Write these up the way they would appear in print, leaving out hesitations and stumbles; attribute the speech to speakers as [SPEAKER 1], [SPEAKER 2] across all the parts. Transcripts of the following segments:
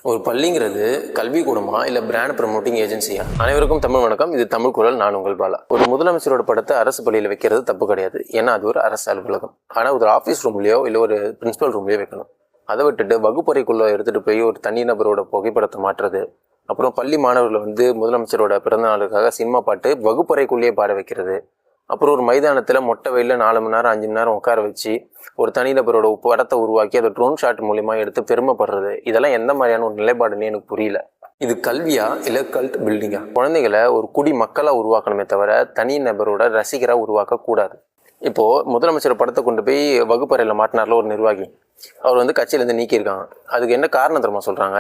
[SPEAKER 1] ஒரு பள்ளிங்கிறது கல்வி கூடமா இல்லை பிராண்ட் ப்ரமோட்டிங் ஏஜென்சியா? அனைவருக்கும் தமிழ் வணக்கம். இது தமிழ் குரல். நான் உங்கள் பாலா. ஒரு முதலமைச்சரோட படத்தை அரசு பள்ளியில் வைக்கிறது தப்பு கிடையாது, ஏன்னா அது ஒரு அரசு அலுவலகம். ஆனால் ஒரு ஆஃபீஸ் ரூம்லையோ இல்லை ஒரு பிரின்சிபல் ரூம்லையோ வைக்கணும். அதை விட்டுட்டு வகுப்பறைக்குள்ளே எடுத்துகிட்டு போய் ஒரு தனிநபரோட புகைப்படத்தை மாற்றுறது, அப்புறம் பள்ளி மாணவர்களை முதலமைச்சரோட பிறந்த நாளுக்காக சினிமா பாட்டு வகுப்பறைக்குள்ளேயே பாட வைக்கிறது, அப்புறம் ஒரு மைதானத்தில் மொட்டை வெயிலில் 4 மணி நேரம் 5 மணி நேரம் உட்கார வச்சு ஒரு தனிநபரோட படத்தை உருவாக்கி அதை ட்ரோன் ஷாட் மூலிமா எடுத்து பெருமைப்படுறது, இதெல்லாம் எந்த மாதிரியான ஒரு நிலைப்பாடுன்னு எனக்கு புரியல. இது கல்வியா இல்லை கல்ட் பில்டிங்கா? குழந்தைகளை ஒரு குடி மக்களாக உருவாக்கணுமே தவிர தனிநபரோட ரசிகராக உருவாக்கக்கூடாது. இப்போது முதலமைச்சர் படத்தை கொண்டு போய் வகுப்பறையில் மாட்டினார்ல ஒரு நிர்வாகி, அவர் கட்சியிலேருந்து நீக்கியிருக்காங்க. அதுக்கு என்ன காரணம் தெரியுமா சொல்கிறாங்க?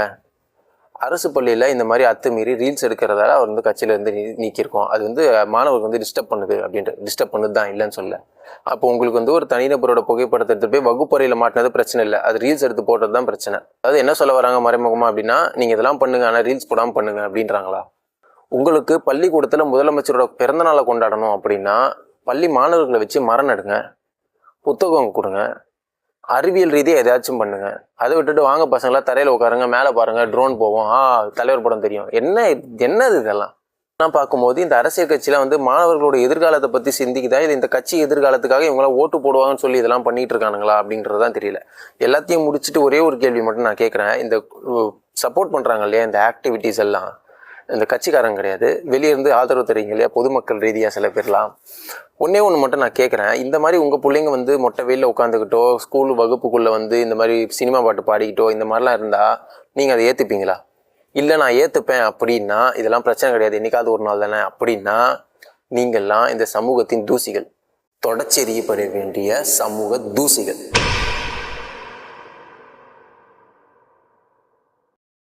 [SPEAKER 1] அரசு பள்ளியில் இந்த மாதிரி அத்துமீறி ரீல்ஸ் எடுக்கிறதால அவர் கட்சியிலேருந்து நீக்கியிருக்கோம். அது மாணவருக்கு டிஸ்டர்ப் பண்ணுது அப்படின்ட்டு. டிஸ்டர்ப் பண்ணுது தான், இல்லைன்னு சொல்ல. அப்போ உங்களுக்கு ஒரு தனிநபரோட புகைப்படத்தை எடுத்து போய் வகுப்பறையில் மாட்டினது பிரச்சனை இல்லை, அது ரீல்ஸ் எடுத்து போடுறது தான் பிரச்சனை. அதாவது என்ன சொல்ல வராங்க மறைமுகமாக அப்படின்னா, நீங்கள் இதெல்லாம் பண்ணுங்க, ஆனால் ரீல்ஸ் போடாமல் பண்ணுங்க அப்படின்றாங்களா? உங்களுக்கு பள்ளிக்கூடத்தில் முதலமைச்சரோட பிறந்தநாளை கொண்டாடணும் அப்படின்னா பள்ளி மாணவர்களை வச்சு மரம் நடுங்க, புத்தகம் கொடுங்க, அறிவியல் ரீதியாக எதாச்சும் பண்ணுங்க. அதை விட்டுட்டு வாங்க பசங்களா தரையில் உட்காருங்க, மேலே பாருங்க, ட்ரோன் போவோம், தலைவர் படம் தெரியும், என்னது இதெல்லாம்? நான் பார்க்கும்போது இந்த அரசியல் கட்சியில் மாணவர்களோட எதிர்காலத்தை பற்றி சிந்திக்குதா, இது இந்த கட்சி எதிர்காலத்துக்காக இவங்களாம் ஓட்டு போடுவாங்கன்னு சொல்லி இதெல்லாம் பண்ணிட்டு இருக்கானுங்களா அப்படின்றது தான் தெரியல. எல்லாத்தையும் முடிச்சுட்டு ஒரே ஒரு கேள்வி மட்டும் நான் கேட்குறேன். இந்த சப்போர்ட் பண்ணுறாங்க இல்லையா இந்த ஆக்டிவிட்டீஸ் எல்லாம், இந்த கட்சிக்காரங்க கிடையாது, வெளியே இருந்து ஆதரவு தருவீங்க இல்லையா பொதுமக்கள் ரீதியாக சில பேர்லாம், ஒன்றே ஒன்று மட்டும் நான் கேட்குறேன். இந்த மாதிரி உங்கள் பிள்ளைங்க மொட்டை வெயிலில் உட்காந்துக்கிட்டோ ஸ்கூல் வகுப்புக்குள்ளே இந்த மாதிரி சினிமா பாட்டு பாடிக்கிட்டோ இந்த மாதிரிலாம் இருந்தால் நீங்கள் அதை ஏற்றுப்பீங்களா? இல்லை நான் ஏற்றுப்பேன் அப்படின்னா இதெல்லாம் பிரச்சனை கிடையாது, என்றைக்காவது ஒரு நாள் தானே அப்படின்னா நீங்கள்லாம் இந்த சமூகத்தின் தூசிகள், தொடச்செறியப்பட வேண்டிய சமூக தூசிகள்.